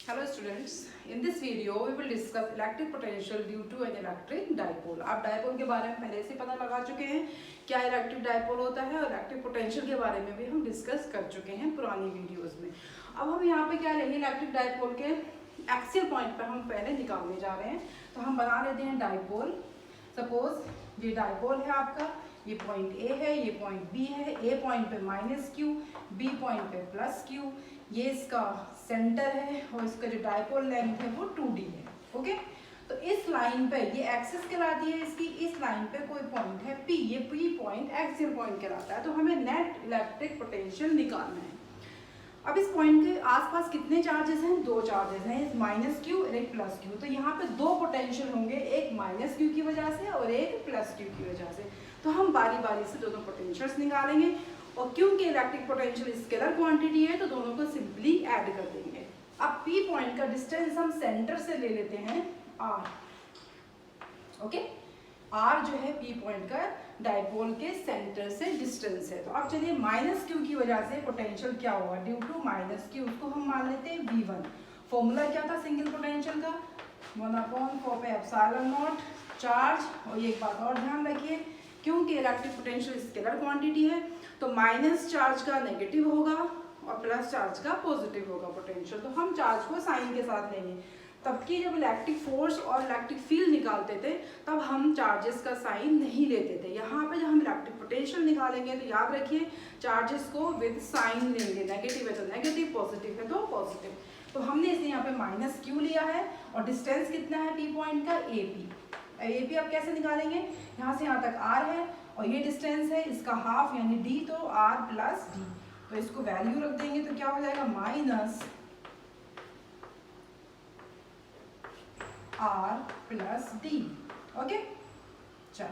Hello students, in this video we will discuss electric potential due to an electric dipole। आप dipole के बारे में पहले से पता लगा चुके हैं क्या इलेक्ट्रिक डायपोल होता है, और इलेक्ट्रिक पोटेंशियल के बारे में भी हम डिस्कस कर चुके हैं पुरानी वीडियोस में। अब हम यहाँ पे क्या लेंगे, इलेक्ट्रिक डायपोल के एक्सियल पॉइंट पर हम पहले निकालने जा रहे हैं। तो हम बना लेते हैं डायपोल। सपोज ये डायपोल है आपका, ये पॉइंट ए है, ये पॉइंट बी है। ए पॉइंट पे माइनस क्यू, बी पॉइंट पे प्लस क्यू, ये इसका सेंटर है और इसका जो डायपोल लेंथ है वो 2d है। ओके, तो इस लाइन पे ये एक्सिस कहलाती है इसकी, इस लाइन पे कोई पॉइंट है P, ये P पॉइंट एक्सियल पॉइंट कहलाता है। तो हमें नेट इलेक्ट्रिक पोटेंशियल निकालना है। अब इस पॉइंट के आसपास कितने चार्जेस हैं? दो चार्जेस हैं, एक माइनस क्यू और एक प्लस क्यू। तो यहाँ पे दो पोटेंशियल होंगे, एक माइनस क्यू की वजह से और एक प्लस क्यू की वजह से। तो हम बारी बारी से दोनों पोटेंशियल्स निकालेंगे, और क्योंकि इलेक्ट्रिक पोटेंशियल स्केलर क्वांटिटी है तो दोनों को सिंपली ऐड कर देंगे। अब P पॉइंट का डिस्टेंस हम सेंटर से ले लेते हैं R। ओके, R जो है P पॉइंट का डायपोल के सेंटर से डिस्टेंस है। तो अब चलिए माइनस क्यू की वजह से पोटेंशियल क्या होगा, ड्यू टू माइनस क्यू, उसको हम मान लेते हैं V1। फॉर्मूला क्या था सिंगल पोटेंशियल का, 1/4 पे एप्सिलॉन नॉट चार्ज। और ये एक बात और ध्यान रखिए, क्योंकि इलेक्ट्रिक पोटेंशियल स्केलर क्वांटिटी है तो माइनस चार्ज का नेगेटिव होगा और प्लस चार्ज का पॉजिटिव होगा पोटेंशियल। तो हम चार्ज को साइन के साथ लेंगे। तब की जब इलेक्ट्रिक फोर्स और इलेक्ट्रिक फील्ड निकालते थे तब हम चार्जेस का साइन नहीं लेते थे। यहाँ पे जब हम इलेक्ट्रिक पोटेंशियल निकालेंगे तो याद रखिए चार्जेस को विद साइन लेंगे, नेगेटिव है तो नेगेटिव, पॉजिटिव है तो पॉजिटिव। तो हमने इसे यहाँ पे माइनस क्यू लिया है और डिस्टेंस कितना है P पॉइंट का, AP। आप कैसे निकालेंगे, यहाँ से यहाँ तक R है और ये डिस्टेंस है इसका हाफ यानी D, तो R प्लस D। तो इसको वैल्यू रख देंगे तो क्या हो जाएगा, minus R plus D। Okay, चलो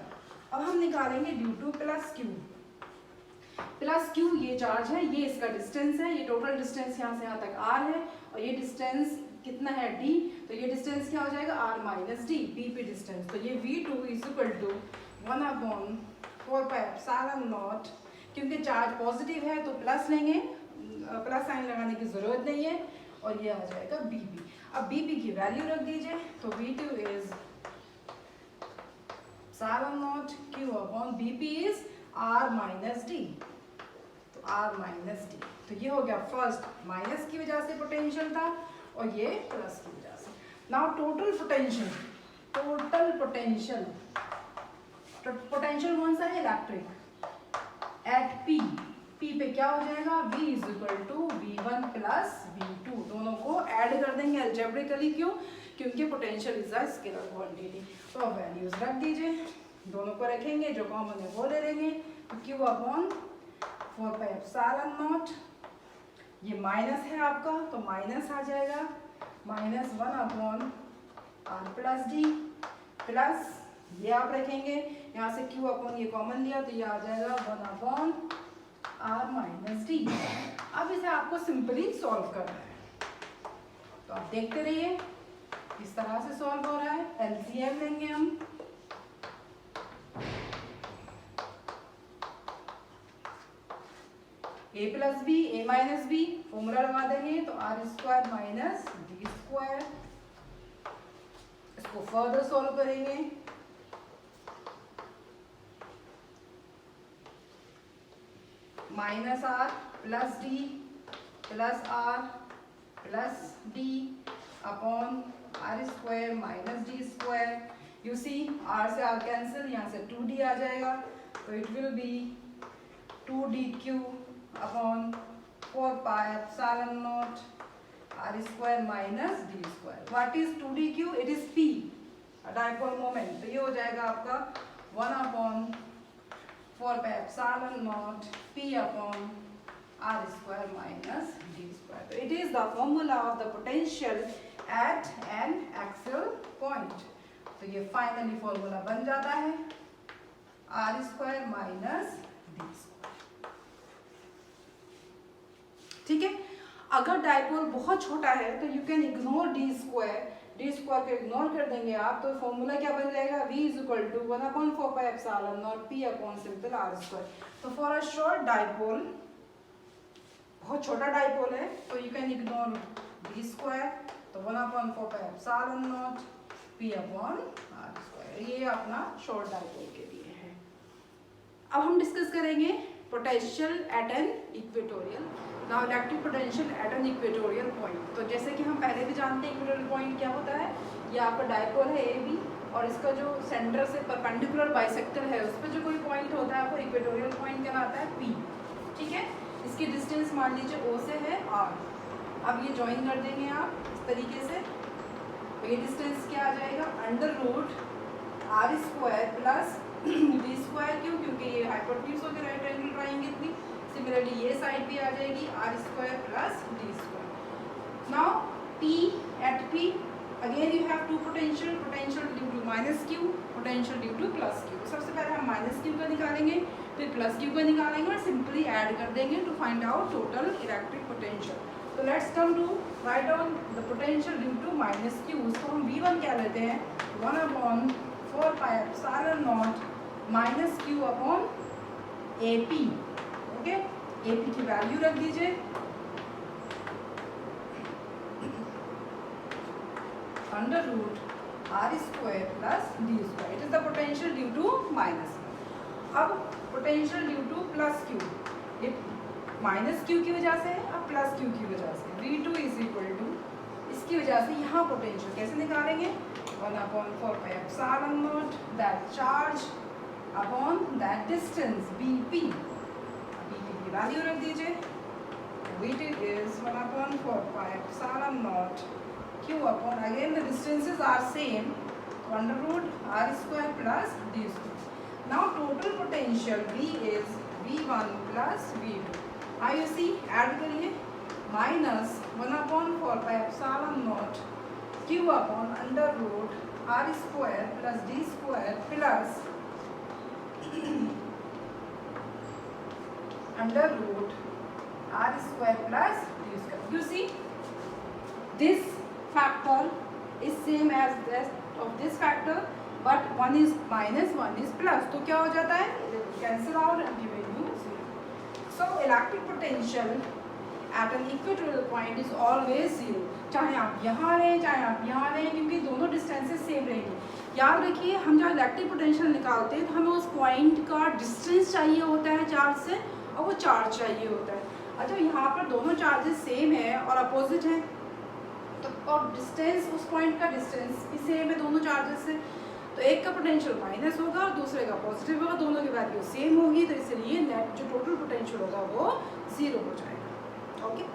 अब हम निकालेंगे due two plus Q. Plus Q ये चार्ज है, ये इसका डिस्टेंस है, ये टोटल डिस्टेंस यहाँ से यहाँ तक R है और ये डिस्टेंस कितना है D। तो ये डिस्टेंस क्या हो जाएगा, R माइनस D, P पे डिस्टेंस। तो ये V2 is equal to 1/4 pi epsilon naught. क्योंकि चार्ज पॉजिटिव है तो प्लस लेंगे, प्लस साइन लगाने की जरूरत नहीं है। और ये आ जाएगा BP। अब BP की वैल्यू रख दीजिए, तो V2 is epsilon not Q upon BP is R minus D। तो R माइनस D, तो ये हो गया फर्स्ट माइनस की वजह से पोटेंशियल था और ये प्लस की वजह से। नाउ टोटल पोटेंशियल, पोटेंशियल कौन सा है, इलेक्ट्रिक, एट P पे क्या हो जाएगा, V is equal to V1 plus V2। दोनों को ऐड कर देंगे अलजेब्रिकली, क्यों, क्योंकि potential is a scalar quantity. तो अब वैल्यूज रख दीजिए, दोनों को रखेंगे, जो कॉमन है वो ले लेंगे। तो Q upon 4 pi epsilon not, ये माइनस है आपका तो माइनस आ जाएगा, minus 1/R plus D plus ये आप रखेंगे, यहाँ से Q अपॉन ये कॉमन लिया तो ये आ जाएगा 1/R माइनस D। अब इसे आपको सिंपली सॉल्व करना है, तो आप देखते रहिए इस तरह से सॉल्व हो रहा है। LCM लेंगे हम, A plus B, A minus B, formula लगा देंगे तो R² माइनस D²। इसको फर्दर सॉल्व करेंगे, minus R plus D plus R plus D upon R² minus D²। You see R से R कैंसिल, यहाँ से 2D आ जाएगा, तो it will be 2DQ upon 4 pi epsilon naught R² minus D²। What is 2DQ, it is P, dipole moment. तो ये हो जाएगा आपका 1/4 pi epsilon naught P upon R² minus D²। तो it is the formula of the potential at an axial point. तो ये finally formula बन जाता है R² माइनस D²। ठीक है, अगर डायपोल बहुत छोटा है तो यू कैन इग्नोर D² को इग्नोर कर देंगे आप, तो फॉर्मूला क्या बन जाएगा, V is equal to 1/4 pi epsilon naught P upon simple R²। तो फॉर अ शॉर्ट डायपोल, बहुत छोटा डायपोल है तो यू कैन इग्नोर D², तो 1/4 pi epsilon naught P upon r square, ये अपना शॉर्ट डाइपोल के लिए है। अब हम डिस्कस करेंगे potential at an equatorial. Now electric potential at an equatorial point. तो जैसे कि हम पहले भी जानते हैं इक्वेटोरियल पॉइंट क्या होता है, ये आपका डाइपोल है AB और इसका जो सेंटर से परपेंडिकुलर बाइसेक्टर है उस पर जो कोई पॉइंट होता है वो इक्वेटोरियल पॉइंट कहलाता है P। ठीक है, इसकी डिस्टेंस मान लीजिए O से है R। अब ये ज्वाइन कर देंगे आप इस तरीके से, तो ये डिस्टेंस क्या आ जाएगा, √r² प्लस d स्क्वायर। क्यों? क्योंकि ये हाइपोटेन्यूज हो गया राइट एंगल ट्रायंगल की। सिमिलरली ये साइड भी आ जाएगी r² plus d square. Now P at P again you have to potential, potential due to -q, potential due to +q। सबसे पहले हम -q का निकालेंगे, फिर +q का निकालेंगे और सिंपली ऐड कर देंगे to find out total electric potential. तो let's come to write down the potential due to -q। उसको हम V1 क्या लेते हैं, 1/4 pi epsilon not -q upon AP। Okay, AP की वैल्यू रख दीजिए √r² plus d square. It is the potential due to minus. अब पोटेंशियल ड्यू टू +q, ये -q की वजह से है, अब +q की वजह से V2 इज इक्वल टू, इसकी वजह से यहाँ पोटेंशियल कैसे निकालेंगे, 1/4 pi epsilon not that charge upon that distance BP। BP की वैल्यू रख दीजिए, VT is 1/4 pi epsilon not Q upon, again the distances are same, √r² plus d square. Now total potential V is V1 plus V2. Now you see, add करिए, -1/4 pi epsilon not Q upon √r² plus d square plus √r² plus d square. You see, this factor is same as that of this factor, but one is minus, one is plus. तो क्या हो जाता है, cancel out and give you 0. So electric potential at an equatorial point is always 0. चाहे आप यहाँ लें चाहे आप यहाँ लें, क्योंकि दोनों डिस्टेंसेस सेम रहेंगी। याद रखिए, हम जब इलेक्ट्रिक पोटेंशियल निकालते हैं तो हमें उस पॉइंट का डिस्टेंस चाहिए होता है चार्ज से, और वो चार्ज चाहिए होता है। अच्छा, यहाँ पर दोनों चार्जेस सेम है और अपोजिट हैं, तो और डिस्टेंस, उस पॉइंट का डिस्टेंस भी सेम है दोनों चार्जेस से, तो एक का पोटेंशियल माइनस होगा और दूसरे का पॉजिटिव होगा, दोनों की वैल्यू सेम होगी, तो इसलिए नेट जो टोटल पोटेंशियल होगा वो 0 हो जाएगा। Okay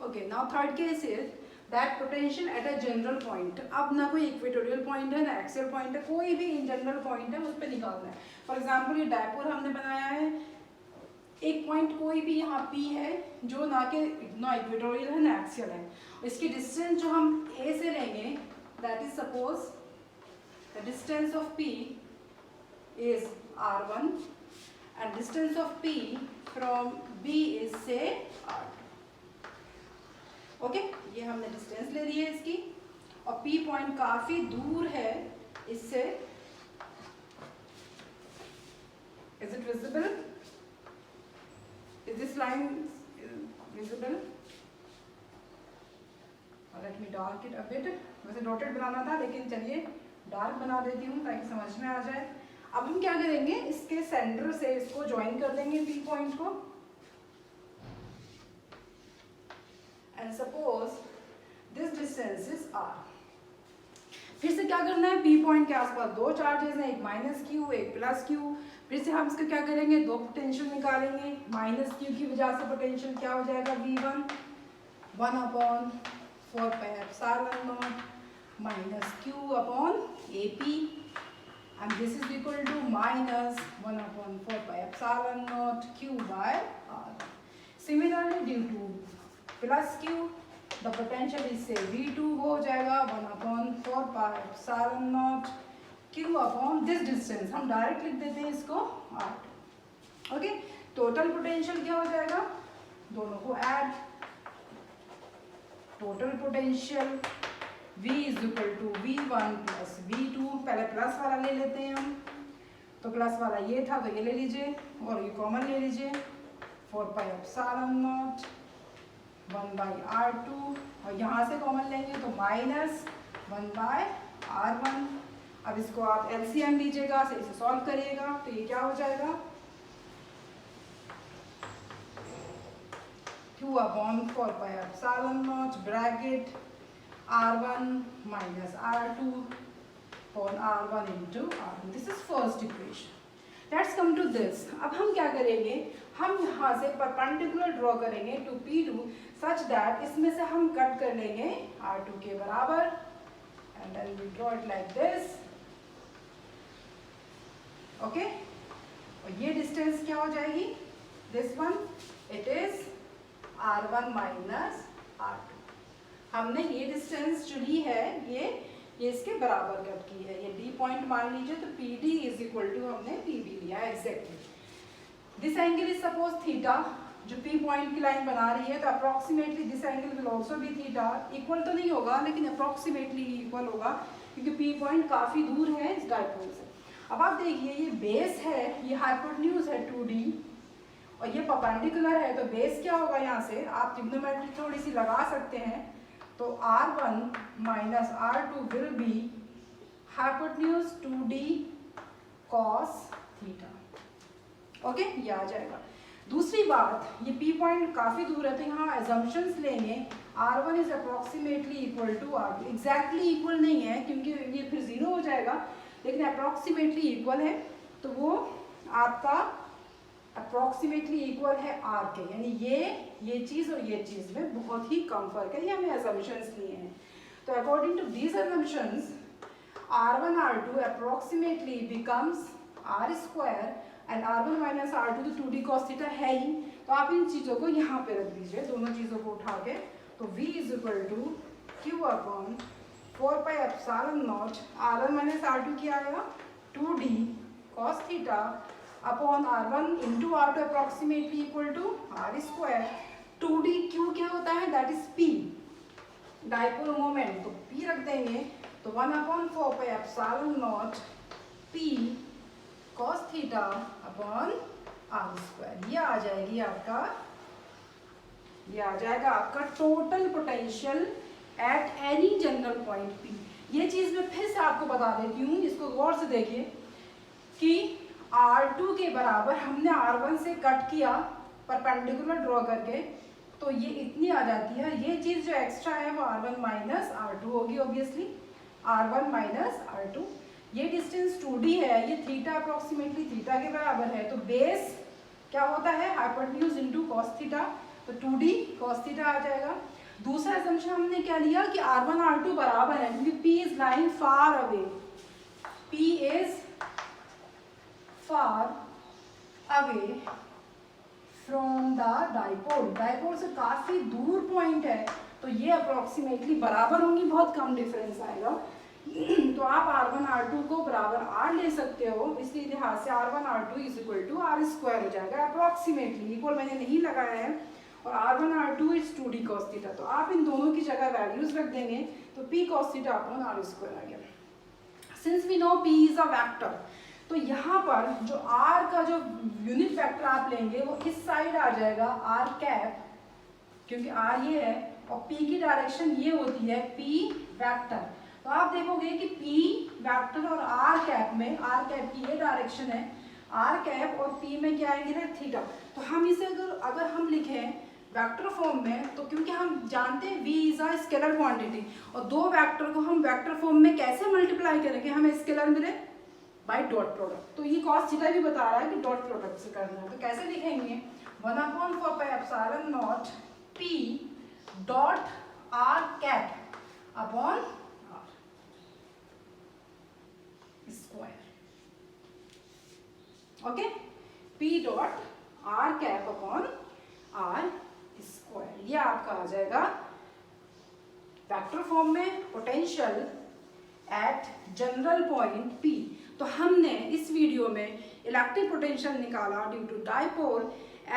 okay, now third case is that potential at a general point. अब ना कोई इक्वेटोरियल पॉइंट है ना एक्सियल पॉइंट है, कोई भी इन जनरल पॉइंट है, उस पर निकालना है। फॉर एग्जाम्पल ये डायपोल हमने बनाया है, एक पॉइंट कोई भी यहाँ P है जो ना इक्वेटोरियल है ना एक्सियल है, इसकी डिस्टेंस जो हम A से लेंगे, that is suppose the distance of P is R1 and distance of P from B is से R। ओके, ये हमने डिस्टेंस ले ली है इसकी, और P पॉइंट काफी दूर है इससे। Is it visible? Is this line visible? Let me dark it a bit. वैसे डॉटेड बनाना था, लेकिन चलिए डार्क बना देती हूँ ताकि समझ में आ जाए। अब हम क्या करेंगे, इसके सेंटर से इसको ज्वाइन कर देंगे P पॉइंट को, and suppose this distance is R। फिर से क्या करना है, P पॉइंट के आसपास दो चार्जेस हैं, एक -q एक +q। फिर से हम इसका क्या करेंगे, दो पोटेंशियल निकालेंगे। -q की वजह से पोटेंशियल क्या हो जाएगा, V1 1/4 pi epsilon not -q upon AP, and this is equal to -1/4 pi epsilon not q by R। Similarly due to +q the potential is से V2 हो जाएगा 1/4 pi epsilon not Q upon this distance, हम direct लिख देते हैं इसको R। Okay, total potential क्या हो जाएगा, दोनों को add, total potential V is equal to V1 plus V2। पहले प्लस वाला ले लेते हैं हम, तो प्लस वाला ये था तो ये ले लीजिए और ये कॉमन ले लीजिए, 4 पाई एप्सिलॉन नॉट 1/r2 और यहाँ से कॉमन लेंगे तो -1/r1। अब इसको आप एलसीएम लीजिएगा, इसे सॉल्व करिएगा तो ये क्या हो जाएगा, Q/4πε0 bracket r1 minus r2 upon r1 into r2। This is first equation. Let's come to this. अब हम क्या करेंगे, हम यहाँ से परपेंडिकुलर ड्रॉ करेंगे टू P2 सच दैट इसमें से हम कट कर लेंगे r2 के बराबर and then we draw it like this. Okay, और ये डिस्टेंस क्या हो जाएगी, this one it is r1 minus r2। हमने ये डिस्टेंस जो ली है ये इसके बराबर कट की है, ये D पॉइंट मान लीजिए तो PD इज इक्वल टू हमने PB लिया exactly. This angle is suppose theta, जो P पॉइंट की लाइन बना रही है तो approximately this angle will also be theta. Equal तो नहीं होगा लेकिन अप्रोक्सीमेटली इक्वल होगा क्योंकि P पॉइंट काफी दूर है इस डायपोल से। अब आप देखिए ये बेस है, ये हाइपोटेन्यूज है 2D और ये परपेंडिकुलर है तो बेस क्या होगा, यहाँ से आप ट्रिग्नोमेट्री थोड़ी सी लगा सकते हैं तो r1 minus r2 will be hypotenuse 2D cos theta। Okay, ये आ जाएगा। दूसरी बात, ये P पॉइंट काफी दूर है तो यहाँ assumptions लेंगे r1 is approximately equal to r2। Exactly equal नहीं है क्योंकि ये फिर 0 हो जाएगा, लेकिन अप्रोक्सीमेटली इक्वल है तो वो आपका अप्रोक्सीमेटली इक्वल है r के, यानी ये चीज़ और ये चीज़ में बहुत ही कम फर्क है, ये हमने assumptions लिए हैं। तो according to these assumptions r1 r2 approximately becomes r square and r1 minus r2 तो 2D cos थीटा है ही, तो आप इन चीज़ों को यहाँ पे रख दीजिए, दोनों चीज़ों को उठा के, तो v is equal to Q/4πε0 r1 minus r2 क्या आएगा 2D cos theta upon r1 into r2 approximately equal to r square. 2D Q क्या होता है, that is P dipole moment, तो P रख देंगे तो 1/4πε0 P cos theta upon r square. ये आ जाएगा आपका total potential at any general point P। ये चीज़ मैं फिर से आपको बता देती हूँ, इसको गौर से देखिए कि r2 के बराबर हमने r1 से कट किया परपेंडिकुलर ड्रॉ करके तो ये इतनी आ जाती है, ये चीज़ जो एक्स्ट्रा है वो r1 माइनस r2 होगी ऑब्वियसली, r1 माइनस r2। ये डिस्टेंस 2D है, ये थीटा अप्रोक्सीमेटली थीटा के बराबर है तो बेस क्या होता है हाइपोटेन्यूज इनटू cos थीटा, तो 2D cos थीटा आ जाएगा। दूसरा असम्पशन हमने क्या लिया कि r1 r2 बराबर है क्योंकि P is lying far away, P is far away from the dipole। Dipole से काफी दूर पॉइंट है तो ये अप्रोक्सीमेटली बराबर होंगी, बहुत कम डिफरेंस आएगा। तो आप r1 r2 को बराबर r ले सकते हो, इसलिए लिहाज से r1 r2 is equal to r square हो जाएगा। अप्रोक्सीमेटली इक्वल मैंने नहीं लगाया है और r1 r2 is 2D cos theta, तो आप इन दोनों की जगह वैल्यूज रख देंगे तो P cos theta upon r square आ गया। Since we know P is a vector तो यहाँ पर जो r का जो यूनिट वेक्टर आप लेंगे वो इस साइड आ जाएगा r कैप, क्योंकि r ये है और P की डायरेक्शन ये होती है P वेक्टर। तो आप देखोगे कि P वेक्टर और r कैप में, r कैप की ये डायरेक्शन है, r कैप और P में क्या आएंगे ना थीटा। तो हम इसे अगर हम लिखें वेक्टर फॉर्म में तो क्योंकि हम जानते हैं V is a scalar quantity और दो वेक्टर को हम वेक्टर फॉर्म में कैसे मल्टीप्लाई करेंगे, हमें स्केलर मिले बाय डॉट प्रोडक्ट। तो ये cos थीटा भी बता रहा है कि डॉट प्रोडक्ट से करना है, तो कैसे लिखेंगे 1/4πε0 P dot r cap upon r square. Okay, P dot r cap upon r square, ये आपका आ जाएगा वेक्टर फॉर्म में potential at general point P। तो हमने इस वीडियो में इलेक्ट्रिक पोटेंशियल निकाला due to dipole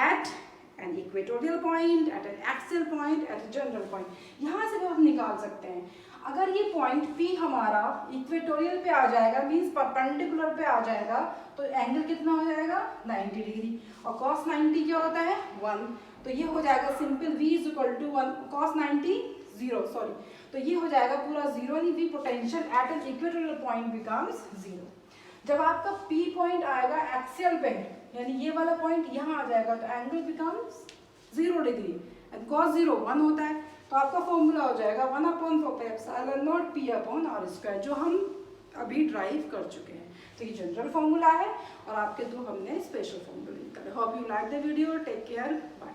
at an equatorial point, at an axial point, at a general point. यहाँ से भी हम निकाल सकते हैं। अगर ये पॉइंट P हमारा इक्वेटोरियल पे आ जाएगा मीन्स परपेंडिकुलर पे आ जाएगा तो एंगल कितना हो जाएगा 90 डिग्री और cos 90 क्या होता है 1। तो ये हो जाएगा simple v is equal to 1 cos 90 0 sorry, तो ये हो जाएगा पूरा जीरो, यानी v potential at an equatorial point becomes zero. जब आपका p पॉइंट आएगा एक्सियल पे, यानी ये वाला पॉइंट यहाँ आ जाएगा, तो angle becomes 0 degree and cos 0 1 होता है, तो आपका फॉर्मूला हो जाएगा 1/4π0 p/r², जो हम अभी ड्राइव कर चुके हैं। तो ये जनरल फॉर्मूला है और आपके दो हमने स्पेशल फॉर्मूला निकाले। Hope you like the video, take care, bye.